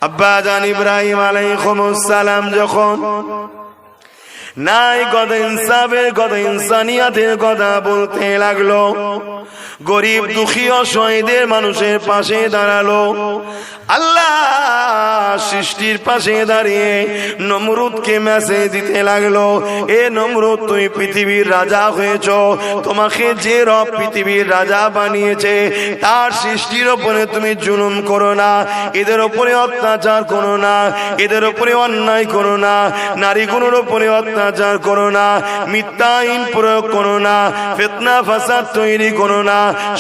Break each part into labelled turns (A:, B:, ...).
A: আব্বাজান ইব্রাহিম আলাইহিস সালাম যখন নাই কথা ইনসাফের কথা, ইনসানিয়াতের কথা বলতে লাগলো, গরিব দুঃখী অসহায়দের মানুষের পাশে দাঁড়ালো, আল্লাহ সৃষ্টির পাশে দাঁড়িয়ে নমরুদকে মেসেজ দিতে লাগলো, এ নমরুদ, তুই পৃথিবীর রাজা হয়েছ, তোমাকে যে রব পৃথিবীর রাজা বানিয়েছে তার সৃষ্টির ওপরে তুমি জুলুম করো না, এদের ওপরে অত্যাচার করো না, এদের ওপরে অন্যায় করো না, নারীগুলোর ওপরে অত্যাচার করো না, মিথ্যা আইন প্রয়োগ করো না, ফিতনা ফাসাদ তৈরি করো না,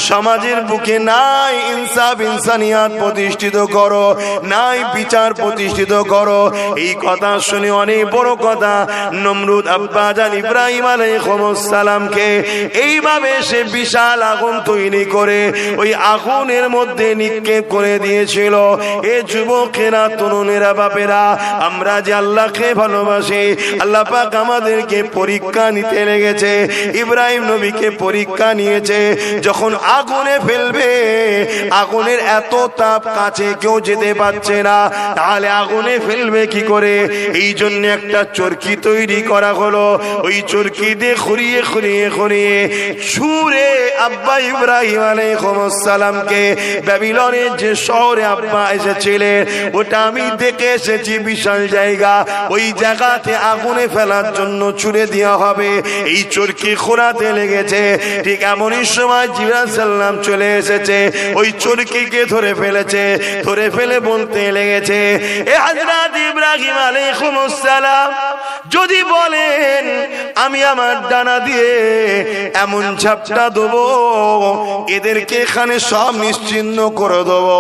A: সমাজের বুকে নাই ইনসাফ ইনসানিয়াত প্রতিষ্ঠিত করো, নাই বিচার প্রতিষ্ঠিত করো। এই কথা শুনে অনেক বড় কথা, নমরুদ আব্বাজান ইব্রাহিম আলাইহিস সালামকে এইভাবে সে বিশাল আগুন তৈরি করে ওই আগুনের মধ্যে নিক্ষেপ করে দিয়েছিল। এ যুবকেরা, তরুণেরা, বাপেরা, আমরা যে আল্লাহকে ভালোবাসি, আল্লাহ পাক আমাদেরকে পরীক্ষা নিতে লেগেছে। ইব্রাহিম নবীকে পরীক্ষা নিয়েছে, যখন আগুনে ফেলবে, আগুনের এত তাপ, কাছে কেউ যেতে পারছে না, তাহলে আগুনে ফেলবে কি করে? এই জন্য একটা চরকি তৈরি করা হলো, ওই চরকি দিয়ে খুঁড়িয়ে খুঁড়িয়ে খুঁড়িয়ে ছুঁড়ে আব্বা ইব্রাহিম আলাইহিস সালামকে ব্যাবিলনের যে শহরে আব্বা এসেছিলেন, ওটা আমি দেখে এসেছি, বিশাল জায়গা, ওই জায়গাতে আগুনে ফেলার জন্য ছুঁড়ে দেওয়া হবে। এই চরকি খোঁড়াতে লেগেছে, ঠিক এমনই সময় জিবরাইল সাল্লাম চলে এসেছে, ওই চরকিকে ধরে ফেলেছে, ধরে ফেলে বলতে লেগেছে, এ হযরত ইব্রাহিম আলাইহিস সালাম, যদি বলেন আমি আমার ডানা দিয়ে এমন ঝাপটা দেবো এদেরকে এখানে সব নিশ্চিহ্ন করে দেবো,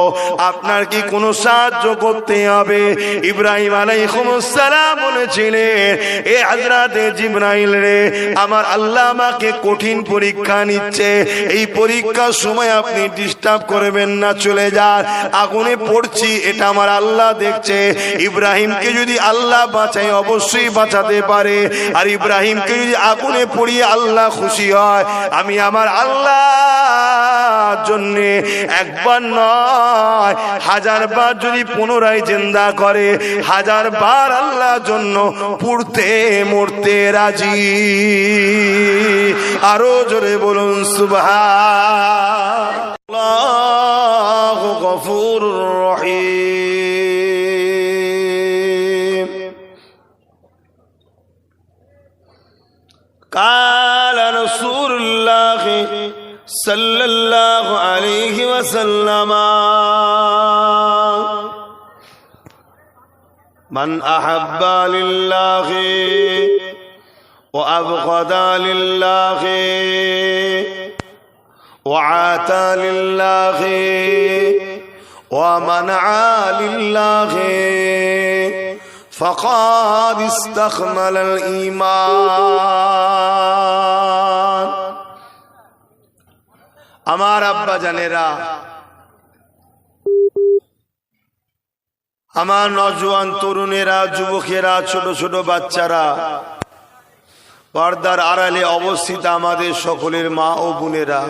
A: আপনার কি কোনো সাহায্য করতে হবে? ইব্রাহিম আলাইহিস সালাম বলেছিলেন, এ হযরত জিবরাইল রে, আমার আল্লাহ আমাকে কঠিন পরীক্ষা নিচ্ছে, এই পরীক্ষার সময় আপনি ডিস্টার্ব করবেন না, চলে যান, আগুনে পড়ছি, এটা আমার আল্লাহ দেখছে। ইব্রাহিমকে যদি আল্লাহ বাঁচায়, অবশ্যই বাঁচাতে পারে, আর ইব্রাহিমকে যদি আগুনে পড়িয়ে আল্লাহ খুশি হয়, আমি আমার আল্লাহর জন্য একবার নয়, 1000 বার যদি পুনরায় জিন্দা করে, 1000 বার আল্লাহর জন্য পুড়তে মরতে রাজি। আরো জোরে বলুন সুবহানাল্লাহু গফুরুর রহিম। قال رسول الله صلى الله عليه وسلم من أحب لله وأبغض لله وعاتى لله ومنع لله فقد استكمل الإيمان। আমার আব্বা জানেরা, আমার নওজোয়ান তরুণেরা, যুবকেরা, ছোট ছোট বাচ্চারা, পর্দার আড়ালে অবস্থিত আমাদের সকলের মা ও বোনেরা,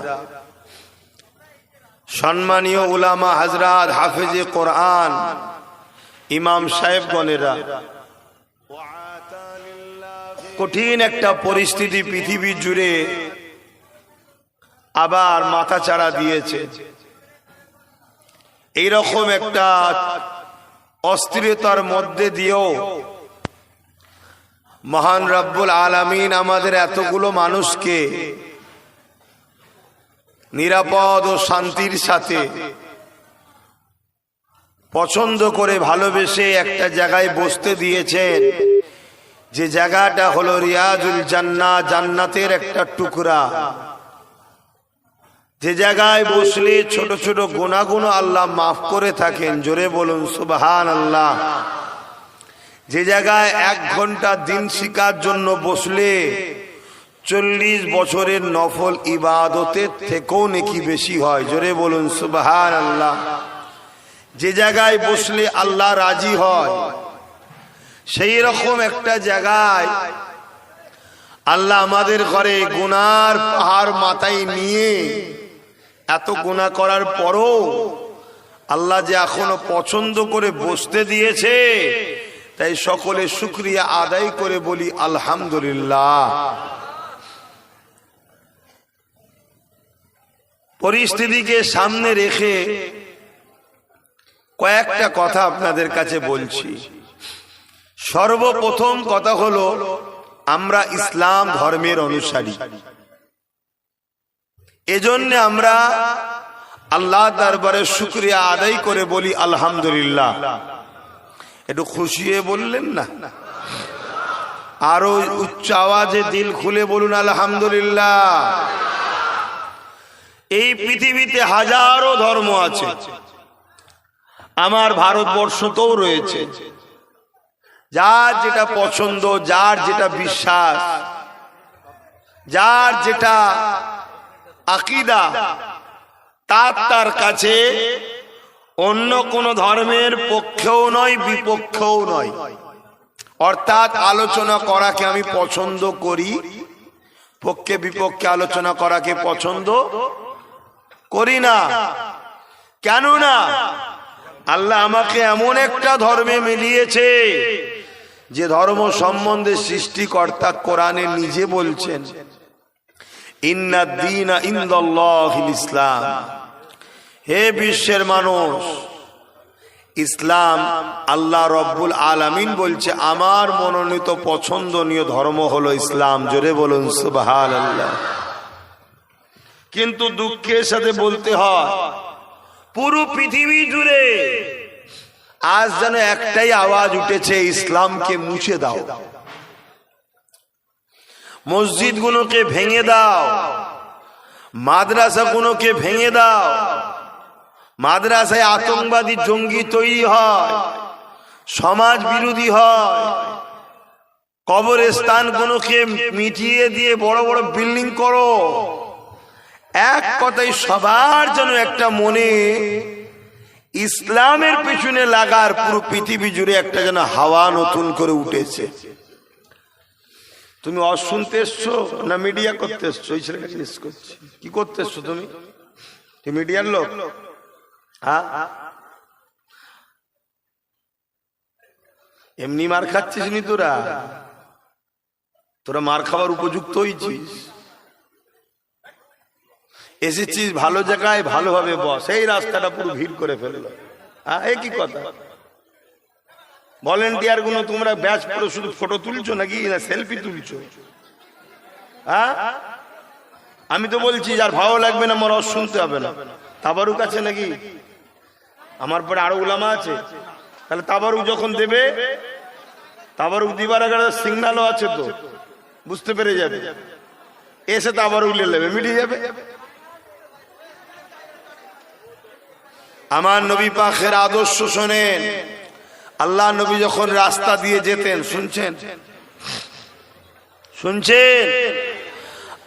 A: সম্মানীয় উলামা হযরত, হাফেজে কোরআন, ইমাম সাহেবগণেরা, কঠিন একটা পরিস্থিতি পৃথিবী জুড়ে আবার মাথাচাড়া দিয়েছে। এইরকম একটা অস্থিরতার মধ্যে দিয়েও মহান রব্বুল আলামিন আমাদের এতগুলো মানুষকে নিরাপদ ও শান্তির সাথে পছন্দ করে ভালোবেসে একটা জায়গায় বসতে দিয়েছেন, যে জায়গাটা হলো রিয়াজুল জান্নাহ, জান্নাতের একটা টুকরা, যে জায়গায় বসলে ছোট ছোট গুনাহগুলো আল্লাহ মাফ করে থাকেন। জোরে বলুন সুবহানাল্লাহ। যে জায়গায় 1 ঘন্টা দিন শিকার জন্য বসলে 40 বছরের নফল ইবাদতের থেকেও নেকি বেশি হয়। জোরে বলুন সুবহানাল্লাহ। যে জায়গায় বসলে আল্লাহ রাজি হয়, সেই রকম একটা জায়গায় আল্লাহ আমাদের ঘরে গুনার পাহাড় মাথায় নিয়ে এত গুনাহ করার পরও আল্লাহ যে এখনো পছন্দ করে বসতে দিয়েছে, তাই সকলে শুকরিয়া আদায় করে বলি আলহামদুলিল্লাহ। পরিস্থিতিকে সামনে রেখে কয়েকটা কথা আপনাদের কাছে বলছি। সর্বপ্রথম কথা হলো, আমরা ইসলাম ধর্মের অনুসারী, এজন্য আমরা আল্লাহ দরবারে শুকরিয়া আদায় করে বলি আলহামদুলিল্লাহ। একটু খুশি হয়ে বললেন না? আরো উচ্চ আওয়াজে দিল খুলে বলুন আলহামদুলিল্লাহ। এই পৃথিবীতে হাজারো ধর্ম আছে, আমার ভারতবর্ষতেও রয়েছে। যার যেটা পছন্দ, যার যেটা বিশ্বাস, যার যেটা আকীদা, তার কাছে অন্য কোন ধর্মের পক্ষেও নয় বিপক্ষেও নয়। অর্থাৎ আলোচনা করাকে আমি পছন্দ করি, পক্ষে বিপক্ষে আলোচনা করাকে পছন্দ করি না। কেননা আল্লাহ আমাকে এমন একটা ধর্মে মিলিয়েছে যে ধর্ম সম্বন্ধে সৃষ্টিকর্তা কোরআনে নিজে বলছেন, ইন্নাদ দীনা ইনদাল্লাহিল ইসলাম। হে বিশ্বের মানুষ, ইসলাম, আল্লাহ রব্বুল আলামিন বলছে আমার মনোনীত পছন্দনীয় ধর্ম হলো ইসলাম। জোরে বলুন সুবহানাল্লাহ। কিন্তু দুঃখের সাথে বলতে হয়, পুরো পৃথিবী জুড়ে আজ যেন একটাই আওয়াজ উঠেছে, ইসলামকে মুছে দাও, মসজিদ গুলোকে ভেঙে দাও, মাদ্রাসা গুলোকে ভেঙে দাও। মাদ্রাসায় আতঙ্কবাদী জঙ্গি তৈরি হয়, সমাজ বিরোধী হয়, কবরস্থান গুলোকে মিটিয়ে দিয়ে বড় বড় বিল্ডিং করো। এক কথায় সবার যেন একটা মনে ইসলামের পেছনে লাগার পুরো পৃথিবী জুড়ে একটা যেন হাওয়া নতুন করে উঠেছে। তুমি শুনতে এসছো না মিডিয়া করতে এসছো? এই ছেলেটা জিজ্ঞেস করছি, কি করতে এসছো তুমি? মিডিয়ার লোক? হ্যাঁ, এমনি মার খাচ্ছিস নি তোরা? তোরা মার খাবার উপযুক্ত হয়েছিস, এসেছিস ভালো জায়গায়, ভালোভাবে বস। এই রাস্তাটা পুরো ভিড় করে ফেললো। হ্যাঁ, এই কি কথা? ভলেন্টিয়ার গুলো তোমরা ব্যাচ পুরো শুধু ফটো তুলছো নাকি না সেলফি তুলছো? হ্যাঁ, আমি তো বলছি যার ভালো লাগবে না মনে শুনতে হবে না। তাবারুক আছে নাকি? আমার পরে আরো উলামা আছে, তাহলে তাবারুক যখন দেবে, তাবারুক দিবার আগে সিগন্যালও আছে, তো বুঝতে পেরে যাবে, এসে তাবারুক নিয়ে নেবে, মিটিয়ে যাবে। আমার নবী পাকের আদর্শ শোনেন। আল্লাহ নবী যখন রাস্তা দিয়ে যেতেন, শুনছেন?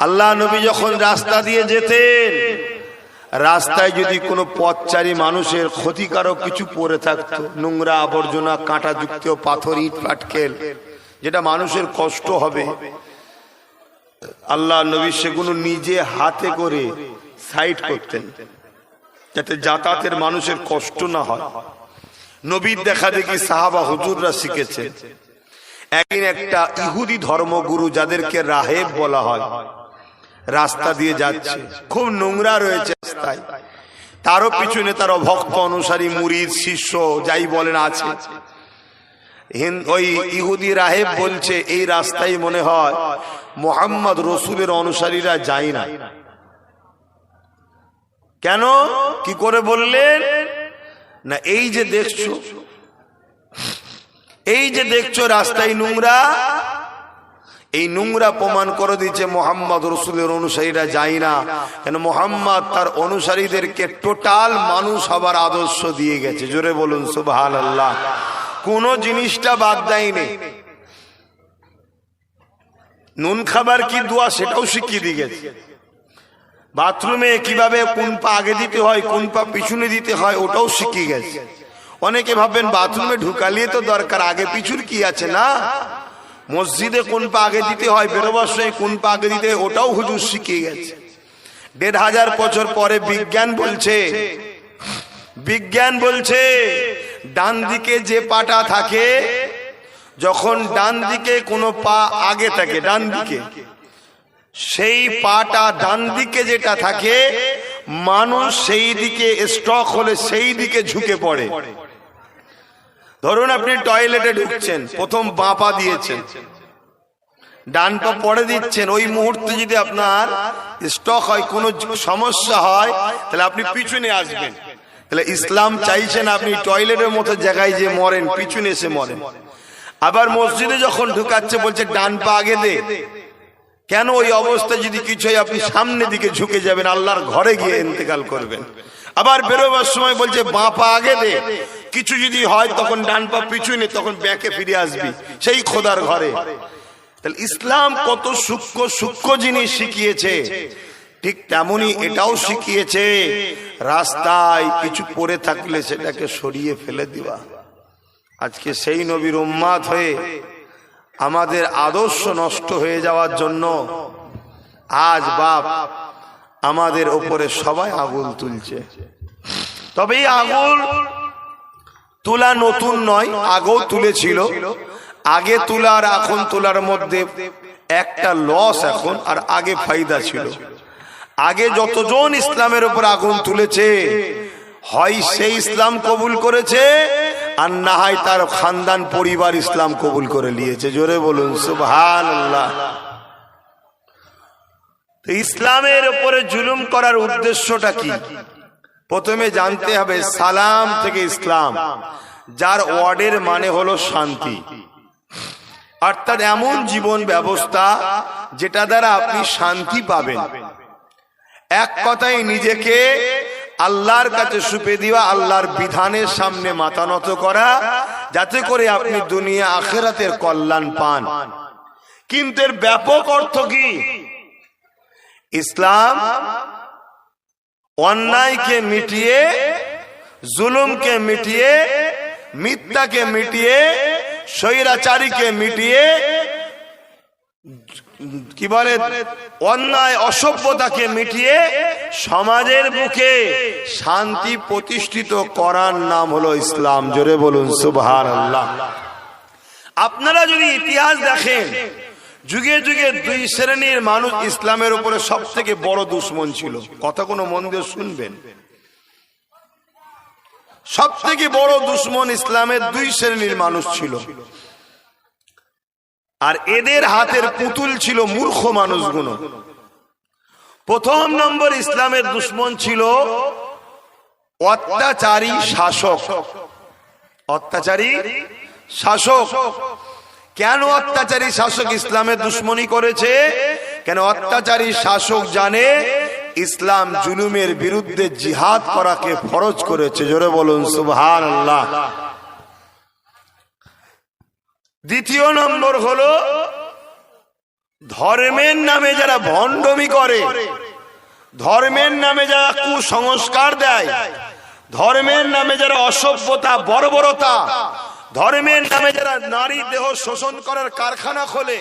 A: আল্লাহ নবী যখন রাস্তা দিয়ে যেতেন, রাস্তায় যদি কোনো পথচারী মানুষের ক্ষতিকারক কিছু পড়ে থাকতো, নোংরা আবর্জনা, কাঁটাযুক্ত পাথর, ইট পাটকেল, যেটা মানুষের কষ্ট হবে, আল্লাহ নবী সেগুলো নিজে হাতে করে সাইড করতেন, যাতে যাতায়াতের মানুষের কষ্ট না হয়। নবীর দেখা দেখি সাহাবা হুজুররা শিখেছে। একদিন একটা ইহুদি ধর্মগুরু, যাদেরকে রাহেব বলা হয়, রাস্তা দিয়ে যাচ্ছে, খুব নোংরা রয়েছে রাস্তায়, তারও পিছনে তার ভক্ত অনুসারী, মুরিদ, শিষ্য, যাই বলেন আছে। ওই ইহুদি রাহেব বলছে, এই রাস্তায় মনে হয় মুহাম্মদ রসুলের অনুসারীরা যায় না। কেন, কি করে বললেন? না, এই যে দেখছো রাস্তায় নোংরা, এই নোংরা প্রমাণ করে দিচ্ছে মুহাম্মদ রসুলের অনুসারীরা যায় না। কেন? মুহাম্মদ তার অনুসারীদেরকে টোটাল মানুষ হবার আদর্শ দিয়ে গেছে। জোরে বলুন সুবহানাল্লাহ। কোন জিনিসটা বাদ দেয়নি। নুন খাবার কি দোয়া, সেটাও শিখিয়ে দিয়ে গেছে। বাথরুমে কিভাবে কোন পা আগে দিতে হয়, কোন পা পিছনে দিতে হয়, ওটাও শিখিয়ে গেছে। অনেকে ভাববেন বাথরুমে ঢুকালিয়ে তো দরকার, আগে পিছুর কি আছে? না, মসজিদে কোন পা আগে দিতে হয়, বেরোবার সময় কোন পা আগে দিতে হয়, ওটাও হুজুর শিখিয়ে গেছে। 1500 বছর পরে বিজ্ঞান বলছে বিজ্ঞান বলছে ডান দিকে যে পাটা থাকে, যখন ডান দিকে কোনো পা আগে থাকে ডান দিকে, সেই পাটা ডান দিকে যেটা থাকে, মানুষ সেই দিকে স্ট্রোক হলে সেই দিকে ঝুঁকে পড়ে। ধরুন আপনি টয়লেটে ঢুকছেন, প্রথম বাঁ পা দিয়েছেন, ডান পা পরে দিচ্ছেন, ওই মুহূর্তে যদি আপনার স্ট্রোক হয়, কোনো সমস্যা হয়, তাহলে আপনি পিছনে আসবেন। তাহলে ইসলাম চাইছেন আপনি টয়লেটের মতো জায়গায় যে মরেন, পিছনে এসে মরেন। আবার মসজিদে যখন ঢুকাচ্ছে বলছে ডান পা আগে দে, কেন? ওই অবস্থায় যদি কিছু হয় আপনি সামনের দিকে ঝুঁকে যাবেন, আল্লাহর ঘরে গিয়ে ইন্তেকাল করবেন। আবার বেরোবার সময় বলছে বাঁ পা আগে দে, কিছু যদি হয় তখন ডান পা পিছনে, তখন ব্যাকে ফিরে আসবি সেই খোদার ঘরে। তাহলে ইসলাম কত সূক্ষ্ম সূক্ষ্ম জিনিস শিখিয়েছে, ঠিক তেমনি এটাও শিখিয়েছে রাস্তায় কিছু পড়ে থাকলে সেটাকে সরিয়ে ফেলে দিবা। আজকে সেই নবীর উম্মাত হয়ে আমাদের আদর্শ নষ্ট হয়ে যাওয়ার জন্য আজ বাপ আমাদের উপরে সবাই আগুল তুলছে। তবে এই আগুল তোলা নতুন নয়, আগেও তুলেছিল। আগে তোলা আর এখন তোলার মধ্যে একটা লস এখন, আর আগে ফায়দা ছিল। আগে যতজন ইসলামের উপর আগুন তুলেছে, হয় সেই ইসলাম কবুল করেছে, আর না হয় তার খানদান পরিবার ইসলাম কবুল করে নিয়েছে। জোরে বলুন সুবহানাল্লাহ। তো ইসলামের উপরে জুলুম করার উদ্দেশ্যটা কি? প্রথমে জানতে হবে সালাম থেকে ইসলাম, যার ওয়ার্ডের মানে হলো শান্তি, অর্থাৎ এমন জীবন ব্যবস্থা যেটা দ্বারা আপনি শান্তি পাবেন। এক কথায় নিজেকে আল্লাহর কাছে সুপে দেওয়া, আল্লাহর বিধানের সামনে মাথা নত করা, যাতে করে আপনি দুনিয়া আখিরাতের কল্যাণ পান। কিন্তু এর ব্যাপক অর্থ কি? ইসলাম অন্যায়কে মিটিয়ে, জুলুমকে মিটিয়ে, মিথ্যাকে মিটিয়ে, স্বৈরাচারীকে মিটিয়ে, কি বলে অন্যায় অসভ্যতাকে মিটিয়ে সমাজের বুকে শান্তি প্রতিষ্ঠিত করার নাম হলো ইসলাম। জোরে বলুন সুবহানাল্লাহ। আপনারা যদি ইতিহাস দেখেন, যুগে যুগে দুই শ্রেণীর মানুষ ইসলামের উপরে সব থেকে বড় দুশ্মন ছিল। কথা কোনো মন দিয়ে শুনবেন, সব থেকে বড় দুশ্মন ইসলামের দুই শ্রেণীর মানুষ ছিল, আর এদের হাতের পুতুল ছিল মূর্খ মানুষগুলো। প্রথম নম্বর ইসলামের দুশ্মন ছিল অত্যাচারী শাসক। অত্যাচারী শাসক। কেন অত্যাচারী শাসক ইসলামের দুশ্মনী করেছে? কেন অত্যাচারী শাসক জানে ইসলাম জুলুমের বিরুদ্ধে জিহাদ করাকে ফরজ করেছে। জোরে বলুন সুবহানাল্লাহ। দ্বিতীয় নম্বর হলো ধর্মের নামে যারা ভণ্ডামি করে, ধর্মের নামে যারা কুসংস্কার দেয়, ধর্মের নামে যারা অসভ্যতা বর্বরতা, ধর্মের নামে যারা নারী দেহ শোষণ করার কারখানা খোলে,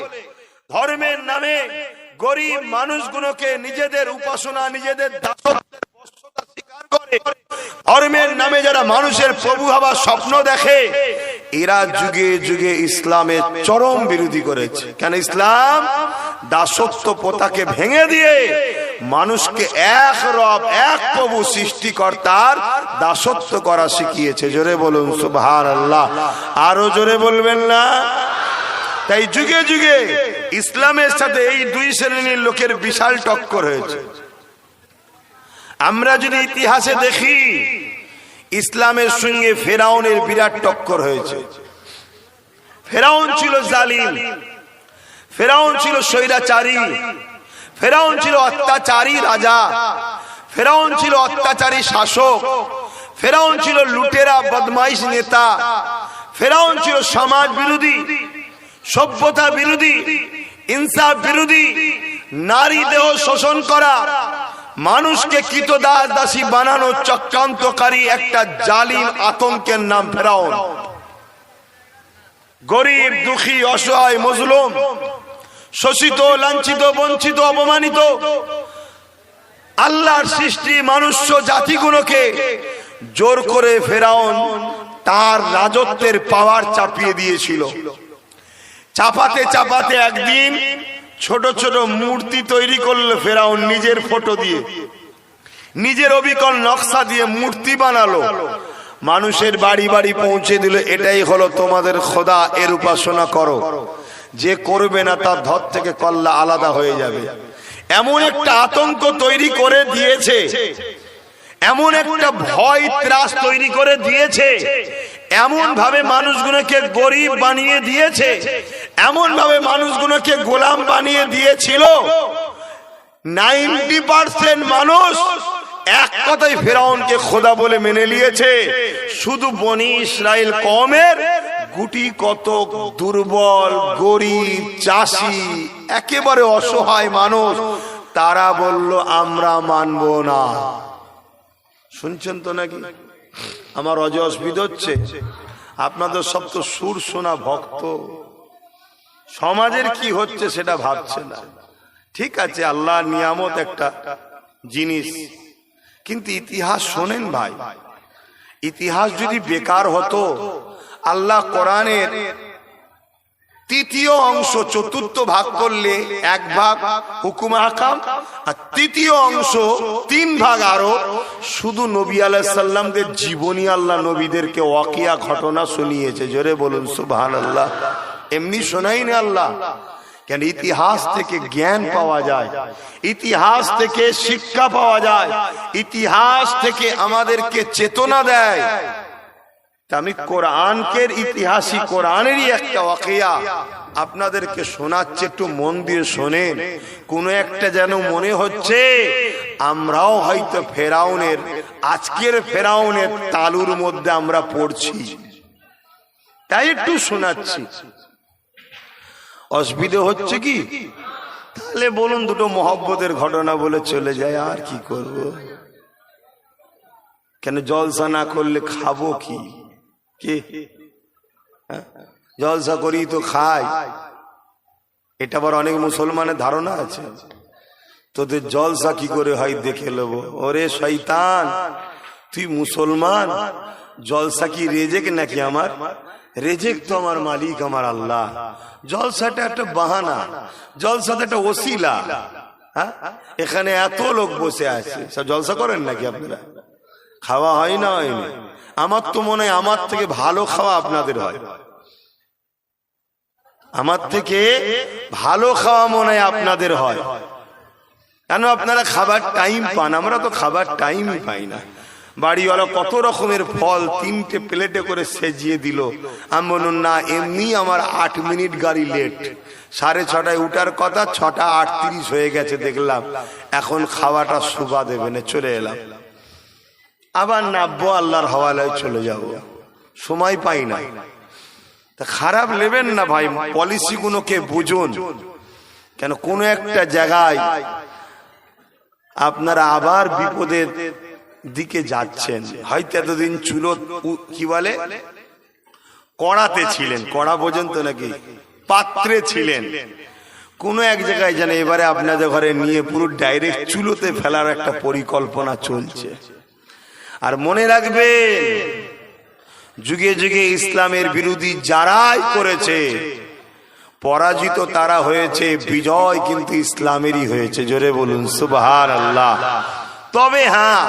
A: ধর্মের নামে গরিব মানুষগুলোকে নিজেদের উপাসনা, নিজেদের দাসত্বের বশ্যতা স্বীকার করে, ধর্মের নামে যারা মানুষের প্রভু হবার স্বপ্ন দেখে, এরা যুগে যুগে ইসলামের চরম বিরোধী করেছে। কেন? ইসলাম দাসত্ব প্রথাকে ভেঙে দিয়ে মানুষকে এক রব, এক প্রভু সৃষ্টিকর্তার দাসত্ব করা শিখিয়েছে। জোরে বলুন সুবহানাল্লাহ। আরো জোরে বলবেন না? তাই যুগে যুগে ইসলামের সাথে এই দুই শ্রেণীর লোকের বিশাল টক্কর হয়েছে। আমরা যদি ইতিহাসে দেখি, ইসলামের সঙ্গে ফেরাউনের বিরাট টক্কর হয়েছে। ফেরাউন ছিল জালিম, ফেরাউন ছিল স্বৈরাচারী, ফেরাউন ছিল অত্যাচারী রাজা, ফেরাউন ছিল অত্যাচারী শাসক, ফেরাউন ছিল লুটেরা বদমাইশ নেতা, ফেরাউন ছিল সমাজ বিরোধী, সভ্যতা বিরোধী, ইনসাফ বিরোধী, নারী দেহ শোষণ করা, মানুষকে কৃতদাস দাসী বানানো চক্রান্তকারী একটা জালিম আতঙ্কের নাম ফেরাউন। গরিব দুঃখী অসহায় মজলুম, শোষিত লাঞ্ছিত বঞ্চিত অপমানিত আল্লাহর সৃষ্টি মানুষ্য জাতিগুলোকে জোর করে ফেরাউন তার রাজত্বের পাওয়ার চাপিয়ে দিয়েছিল। চাপাতে চাপাতে একদিন ছোট ছোট মূর্তি তৈরি করলো ফেরাউন, নিজের ফটো দিয়ে, নিজের অবিকল নকশা দিয়ে মূর্তি বানালো, মানুষের বাড়ি বাড়ি পৌঁছে দিল, এটাই হলো তোমাদের খোদা, এর উপাসনা করো। যে করবে না তার ধর থেকে কল্লা আলাদা হয়ে যাবে। এমন একটা আতঙ্ক তৈরি করে দিয়েছে, এমন একটা ভয় ত্রাস তৈরি করে দিয়েছে, এমন ভাবে মানুষগুলোকে গরিব বানিয়ে দিয়েছে, এমন ভাবে মানুষগুলোকে গোলাম বানিয়ে দিয়েছিল। 90% মানুষ এক কথায় ফেরাউনকে খোদা বলে মেনে নিয়েছে। শুধু বনি ইসরাইল কওমের গুটি কত দুর্বল গরিব চাষি একেবারে অসহায় মানুষ, তারা বলল আমরা মানব না। শুনছেন তো নাকি? আমার অস্বীকার হচ্ছে? আপনাদের সব তো সুর শোনা ভক্ত, সমাজের কি হচ্ছে সেটা ভাবছে না। ঠিক আছে, আল্লাহ নিয়ামত একটা জিনিস, কিন্তু ইতিহাস শোনেন ভাই, ইতিহাস যদি বেকার হতো, আল্লাহ কোরআনের তৃতীয় অংশ চতুর্থ ভাগ করলে এক ভাগ হুকুম আহকাম, আর তৃতীয় অংশ 3 ভাগ আরো শুধু নবী আলাইহিস সালামদের জীবনী, আল্লাহ নবীদেরকে ওয়াকিয়া ঘটনা শুনিয়েছে। জোরে বলুন সুবহানাল্লাহ। এমনি শোনাইনি আল্লাহ, কেন ইতিহাস থেকে জ্ঞান পাওয়া যায়, ইতিহাস থেকে শিক্ষা পাওয়া যায়, ইতিহাস থেকে আমাদেরকে চেতনা দেয়। আমি কোরআনকে ইতিহাসই কোরআনেরই একটা ওয়াকিয়া আপনাদেরকে শোনাচ্ছি, একটু মন দিয়ে শোনেন। কোন একটা যেন মনে হচ্ছে আমরাও হয়তো ফেরাউনের, আজকের ফেরাউনের তালুর মধ্যে আমরা পড়ছি, তাই একটু শোনাচ্ছি। অসুবিধা হচ্ছে কি? তাহলে বলুন দুটো মহব্বতের ঘটনা বলে চলে যায়, আর কি করব? কেন জলসা না করলে খাবো কি? জলসা করি তো খাই, এটা আবার অনেক মুসলমানের ধারণা আছে। তোদের জলসা কি করে হয় দেখে নেব। ওরে শয়তান, তুই মুসলমান, জলসা কি রেজেক নাকি? আমার রেজেক তো আমার মালিক, আমার আল্লাহ। জলসাটা একটা বাহানা, জলসাটা একটা ওসিলা। হ্যাঁ, এখানে এত লোক বসে আছে, সব জলসা করেন নাকি আপনারা? খাওয়া হয় না? হয়নি? আমার তো মনে হয় আমার থেকে ভালো খাওয়া আপনাদের হয়, আমার থেকে ভালো খাওয়া মনে হয় আপনাদের হয়। কেন? আপনারা খাবার টাইম পান, আমরা তো খাবার টাইমই পাই না। বাড়িওয়ালা কত রকমের ফল 3টে প্লেটে করে সেজিয়ে দিল, আমি বলুন না, এমনি আমার 8 মিনিট গাড়ি লেট, 6:30টায় উঠার কথা, 6:38 হয়ে গেছে দেখলাম। এখন খাওয়াটা শুভা দেবে না, চলে এলাম। আবার নাববো, আল্লাহর হাওয়ালায় চলে যাব, সময় পাই না। তা খারাপ নেবেন না ভাই, পলিসিগুলোকে বুঝুন। কেন কোন একটা জায়গায় আপনারা আবার বিপদের দিকে যাচ্ছেন। হয়তো এতদিন চুলো কি বলে কড়াতে ছিলেন, কড়া পর্যন্ত নাকি পাত্রে ছিলেন, কোন এক জায়গায় যেন এবারে আপনাদের ঘরে নিয়ে পুরো ডাইরেক্ট চুলোতে ফেলার একটা পরিকল্পনা চলছে। আর মনে রাখবেন, যুগে যুগে ইসলামের বিরোধী যারাই করেছে, পরাজিত তারা হয়েছে, বিজয় কিন্তু ইসলামেরই হয়েছে। জোরে বলুন সুবহানাল্লাহ। তবে হ্যাঁ,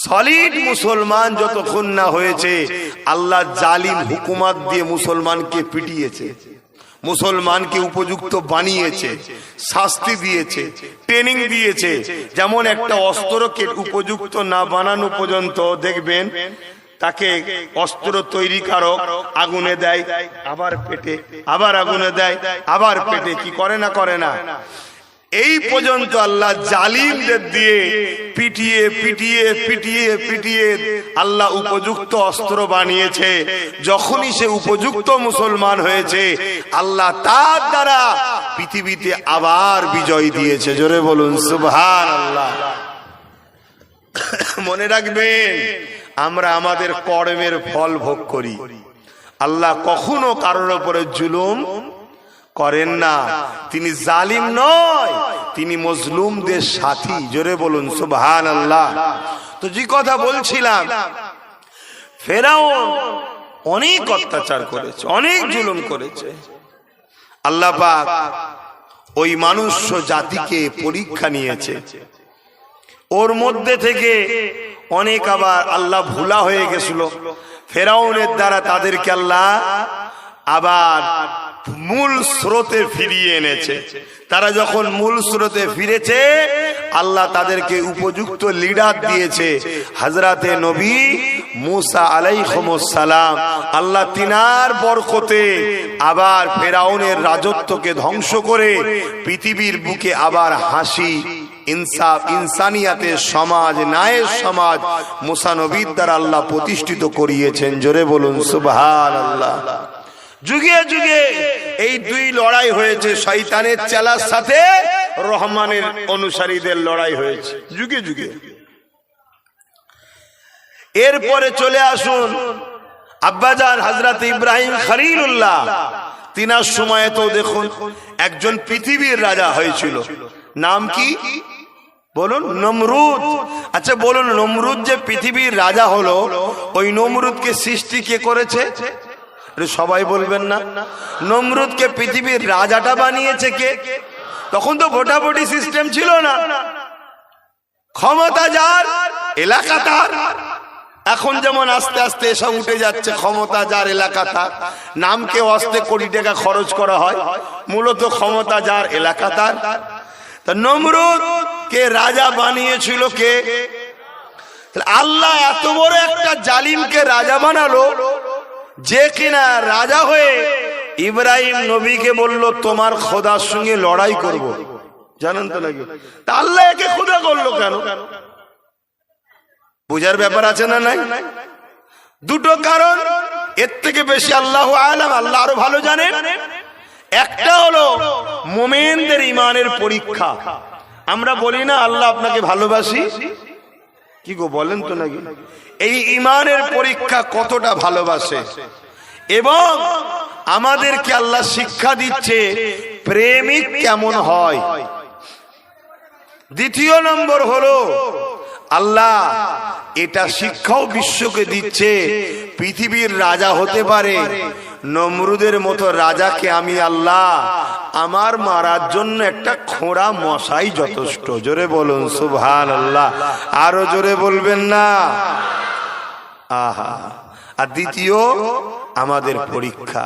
A: সলিড মুসলমান যতক্ষণ না হয়েছে, আল্লাহ জালিম হুকুমাত দিয়ে মুসলমানকে পিটিয়েছে, মুসলমানকে উপযুক্ত বানিয়েছে, শাস্তি দিয়েছে, ট্রেনিং দিয়েছে। যেমন একটা অস্ত্রকে উপযুক্ত না বানানো পর্যন্ত দেখবেন তাকে অস্ত্র তৈরিকারক আগুনে দেয়, আবার পেটে, আবার আগুনে দেয়, আবার পেটে, কি করে না করে না? এই পর্যন্ত আল্লাহ জালিমদের দিয়ে পিটিয়ে পিটিয়ে পিটিয়ে পিটিয়ে আল্লাহ উপযুক্ত অস্ত্র বানিয়েছে। যখনই সে উপযুক্ত মুসলমান হয়েছে, আল্লাহ তার দ্বারা পৃথিবীতে আবার বিজয় দিয়েছে। জোরে বলুন সুবহানাল্লাহ। মনে রাখবেন, আমরা আমাদের কর্মের ফল ভোগ করি। আল্লাহ কখনো কারোর উপরে জুলুম করেন না, তিনি জালিম নয়, তিনি মজলুমদের সাথী। জোরে বলুন সুবহানাল্লাহ। তো যে কথা বলছিলাম, ফেরাউন অনেক অত্যাচার করেছে, অনেক জুলুম করেছে। আল্লাহ পাক ওই মানুষ্য জাতিকে পরীক্ষা নিয়েছে। ওর মধ্যে থেকে অনেক আবার আল্লাহ ভুলা হয়ে গেছিল, ফেরাউনের দ্বারা তাদেরকে আল্লাহ আবার মূল স্রোতে ফিরিয়ে এনেছে। তারা যখন মূল স্রোতে ফিরেছে, আল্লাহ তাদেরকে উপযুক্ত লিডার দিয়েছে, হযরতে নবী মুসা আলাইহিস সালাম। আল্লাহ তিনার বরকতে আবার ফেরাউনের রাজত্বকে ধ্বংস করে পৃথিবীর বুকে আবার হাসি, ইনসাফ, ইনসানিয়াতের সমাজ, ন্যায়ের সমাজ মুসা নবীর দ্বারা আল্লাহ প্রতিষ্ঠিত করিয়েছেন। জোরে বলুন সুবহানাল্লাহ। যুগে যুগে এই দুই লড়াই হয়েছে, শয়তানের চেলার সাথে রহমানের অনুসারীদের লড়াই হয়েছে যুগে যুগে। এরপরে চলে আসুন আব্বাজান হযরত ইব্রাহিম খলিলুল্লাহ। তিনার সময়ে তো দেখুন একজন পৃথিবীর রাজা হয়েছিল, নাম কি বলুন? নমরুদ। আচ্ছা বলুন, নমরুদ যে পৃথিবীর রাজা হলো, ওই নমরুদকে সৃষ্টি কে করেছে? সবাই বলবেন না। নমরুদকে পৃথিবীর রাজাটা বানিয়েছে কে? তখন তো ভোটাভুটি সিস্টেম ছিল না, ক্ষমতা যার এলাকা তার। এখন যেমন আস্তে আস্তে এসব উঠে যাচ্ছে, ক্ষমতা যার এলাকা তার, নামকে অস্তে কোটি টাকা খরচ করা হয়, মূলত ক্ষমতা যার এলাকা তার। তা নমরুদ কে রাজা বানিয়েছিল কে? আল্লাহ এত বড় একটা জালিমকে রাজা বানালো, যে কিনা রাজা হয়ে ইব্রাহিম নবীকে বলল তোমার খোদার সঙ্গে লড়াই করব। জানেন তো নাকি? তা আল্লাহ একে খোদা করলো কেন? বুঝার ব্যাপার আছে না নাই? দুটো কারণ, এর থেকে বেশি আল্লাহু আলাম, আল্লাহ আরো ভালো জানেন। একটা হলো মুমিনদের ঈমানের পরীক্ষা। আমরা বলি না আল্লাহ আপনাকে ভালোবাসি, কি গো বলেন তো নাকি? এই ঈমানের পরীক্ষা কতটা ভালোবাসে, এবং আমাদেরকে আল্লাহ শিক্ষা দিচ্ছে প্রেমিক কেমন হয়। দ্বিতীয় নম্বর হলো আল্লাহ এটা শিক্ষাও বিশ্বকে দিচ্ছে, পৃথিবীর রাজা হতে পারে, নমরুদের মতো রাজাকে আমি আল্লাহ আমার মারার জন্য একটা খোঁড়া মশাই যথেষ্ট। জোরে বলুন সুবহানাল্লাহ। আরো জোরে বলবেন না? আহা। আর দ্বিতীয় আমাদের পরীক্ষা।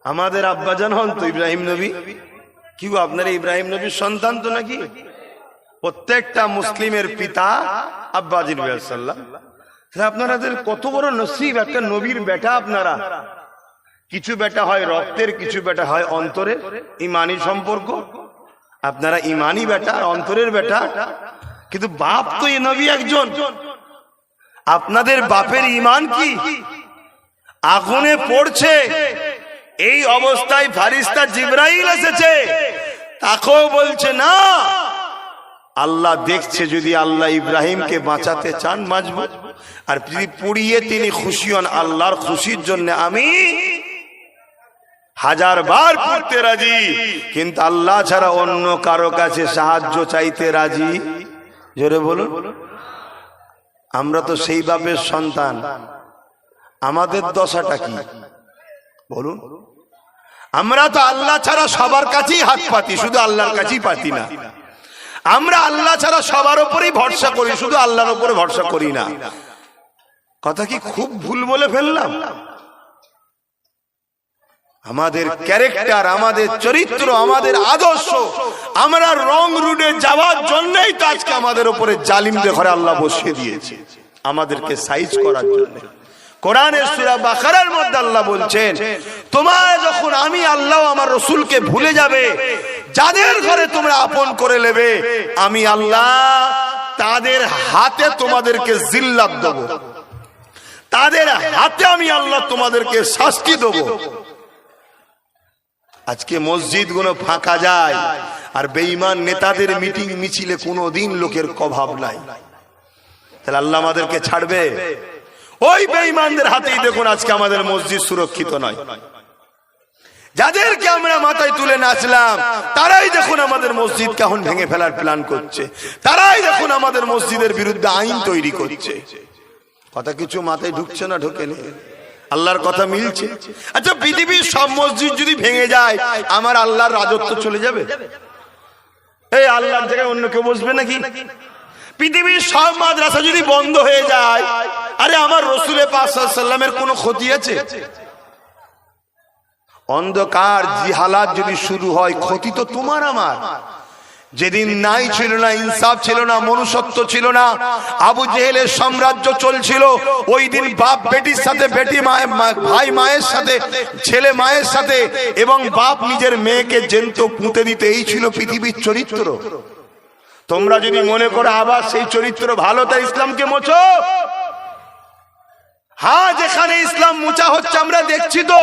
A: আমাদের আব্বাজান হন তো ইব্রাহিম নবী। কি গো, আপনারা ইব্রাহিম নবীর সন্তান তো নাকি? প্রত্যেকটা মুসলিমের পিতা আব্বাজির সাল্লাম। আপনাদের কত বড় নসিব, একটা নবীর বেটা আপনারা। কিছু বেটা হয় রক্তের, কিছু বেটা হয় অন্তরের, ইমানি সম্পর্ক। আপনারা ইমানি বেটা, অন্তরের বেটা, কিন্তু বাপ তো এই নবী একজন। আপনাদের বাপের ইমান কি আগুনে পড়ছে, এই অবস্থায় ফারিস্তা জিবরাইল এসেছে, তাকেও বলছে না, আল্লাহ দেখছে, যদি আল্লাহ ইব্রাহিমকে বাঁচাতে চান বাঁচবো, আর যদি পুড়িয়ে তিনি খুশি হন, আল্লাহর খুশির জন্য আমি 1000 বার পড়তে রাজি, কিন্তু আল্লাহ ছাড়া অন্য কারো কাছে সাহায্য চাইতে রাজি। জোরে বলুন। আমরা তো সেই বাপের সন্তান, আমাদের দশাটা কি বলুন? আমরা তো আল্লাহ ছাড়া সবার কাছেই হাত পাতি, শুধু আল্লাহর কাছেই পাতি না। আমরা আল্লাহ ছাড়া সবার উপরেই ভরসা করি, শুধু আল্লাহর উপরে ভরসা করি না। কথা কি খুব ভুল বলে ফেললাম? আমাদের ক্যারেক্টার, আমাদের চরিত্র, আমাদের আদর্শ, আমরা রং রুটে যাওয়ার জন্যই তো আজকে আমাদের উপরে জালিমদের ঘরে আল্লাহ বসিয়ে দিয়েছে, আমাদেরকে সাইজ করার জন্য। কোরআনের সূরা বাকারার মধ্যে আল্লাহ বলছেন, তোমার যখন আমি আল্লাহ আমার রসুলকে ভুলে যাবে, যাদের ঘরে তোমরা আপন করে নেবে, আমি আল্লাহ তাদের হাতে তোমাদেরকে জিল্লাত দেব, তাদের হাতে আমি আল্লাহ তোমাদেরকে শাস্তি দেব। আজকে মসজিদ গুলো ফাঁকা যায়, আর বেঈমান নেতাদের মিটিং মিছিলে কোনোদিন লোকের অভাব নাই। তাহলে আল্লাহ আমাদেরকে ছাড়বে? ওই বেঈমানদের হাতেই দেখুন আজকে আমাদের মসজিদ সুরক্ষিত নয়। যাদেরকে আমরা মাথায় তুলে নাচলাম তারাই দেখুন আমাদের মসজিদকে এখন ভেঙে ফেলার প্ল্যান করছে, তারাই দেখুন আমাদের মসজিদের বিরুদ্ধে আইন তৈরি করছে। কথা কিছু মাথায় ঢুকছে না? ঢোকেনি? আল্লাহর কথা মিলছে? আচ্ছা, পৃথিবীর সব মসজিদ যদি ভেঙে যায় আমার আল্লাহর রাজত্ব চলে যাবে? এই আল্লাহর জায়গায় অন্য কেউ বসবে নাকি? পৃথিবীর সব মাদ্রাসা যদি বন্ধ হয়ে যায়, আরে আমার রাসূল পাক সাল্লাল্লাহু আলাইহি ওয়াসাল্লামের কোনো ক্ষতি আছে? অন্ধকার জিহালাত যদি শুরু হয়, ক্ষতি তো তোমার আমার। যেদিন নাই ছিল না, ইনসাফ ছিল না, মনুষ্যত্ব ছিল না, আবু জেহেলের সাম্রাজ্য চলছিল, ওই দিন বাপ বেটির সাথে, বেটি ভাই মায়ের সাথে, ছেলে মায়ের সাথে, এবং বাপ নিজের মেয়েকে জ্যান্ত পুঁতে দিতে। এই ছিল পৃথিবীর চরিত্র। তোমরা যদি মনে করো আবার সেই চরিত্র ভালো, তাই ইসলামকে মোছো। হ্যাঁ, যেখানে ইসলাম মোচা হচ্ছে আমরা দেখছি তো,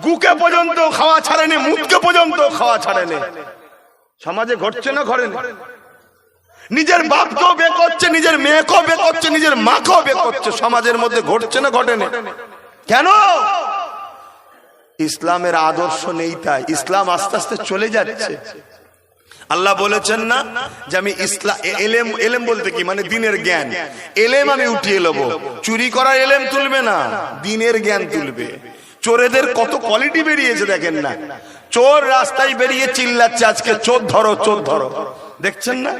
A: গুকে পর্যন্ত খাওয়া ছাড়েনি, মুখকে পর্যন্ত খাওয়া ছাড়েনি। সমাজে ঘটছে না? ঘরে না? নিজের বাপকেও বে করছে, নিজের মেয়েকেও বে করছে, নিজের মাকেও বে করছে। সমাজের মধ্যে ঘটছে না? ঘটে না? কেন? ইসলামের আদর্শ নেই, তাই ইসলাম আস্তে আস্তে চলে যাচ্ছে। আল্লাহ বলেছেন না যে আমি ইসলাম এলেম, এলেম বলতে কি মানে দিনের জ্ঞান, এলেম আমি উঠিয়ে নেব। চুরি করার এলেম তুলবে না, দিনের জ্ঞান তুলবে। চোরেদের কত কোয়ালিটি বেরিয়েছে দেখেন না? চোর রাস্তায় বেরিয়ে চিল্লাচ্ছে আজকে চোর ধরো, চোর ধরো, দেখছেন না?